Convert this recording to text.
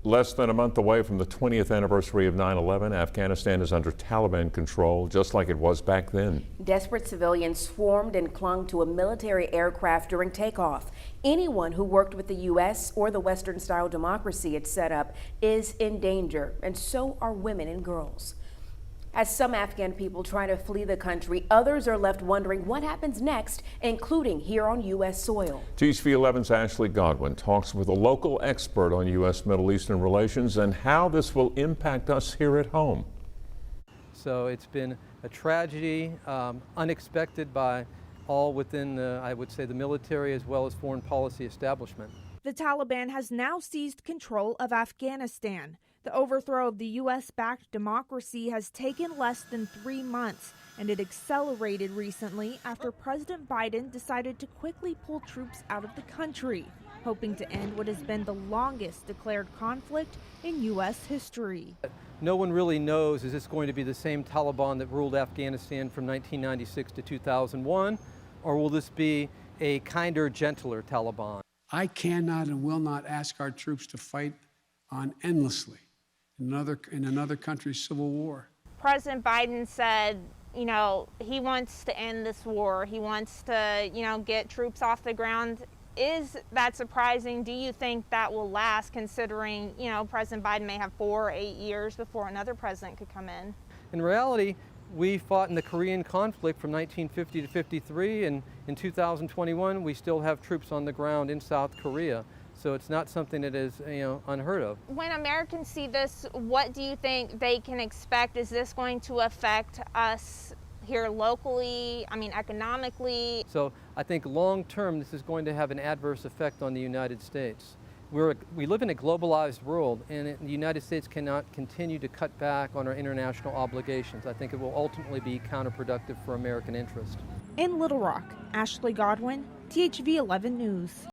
Less than a month away from the 20th anniversary of 9/11, Afghanistan is under Taliban control, just like it was back then. Desperate civilians swarmed and clung to a military aircraft during takeoff. Anyone who worked with the U.S. or the Western-style democracy it set up is in danger, and so are women and girls. As some Afghan people try to flee the country, others are left wondering what happens next, including here on U.S. soil. TV 11's Ashley Godwin talks with a local expert on U.S. Middle Eastern relations and how this will impact us here at home. So it's been a tragedy, unexpected by all within the, I would say, the military as well as foreign policy establishment. The Taliban has now seized control of Afghanistan. The overthrow of the U.S.-backed democracy has taken less than 3 months, and it accelerated recently after President Biden decided to quickly pull troops out of the country, hoping to end what has been the longest declared conflict in U.S. history. No one really knows, is this going to be the same Taliban that ruled Afghanistan from 1996 to 2001, or will this be a kinder, gentler Taliban? I cannot and will not ask our troops to fight on endlessly in another country's civil war. President Biden said, he wants to end this war. He wants to, get troops off the ground. Is that surprising? Do you think that will last, considering, President Biden may have 4 or 8 years before another president could come in? In reality, we fought in the Korean conflict from 1950 to 53, and in 2021, we still have troops on the ground in South Korea. So it's not something that is, unheard of. When Americans see this, what do you think they can expect? Is this going to affect us here locally, economically? So I think long term, this is going to have an adverse effect on the United States. We live in a globalized world, and the United States cannot continue to cut back on our international obligations. I think it will ultimately be counterproductive for American interest. In Little Rock, Ashley Godwin, THV 11 News.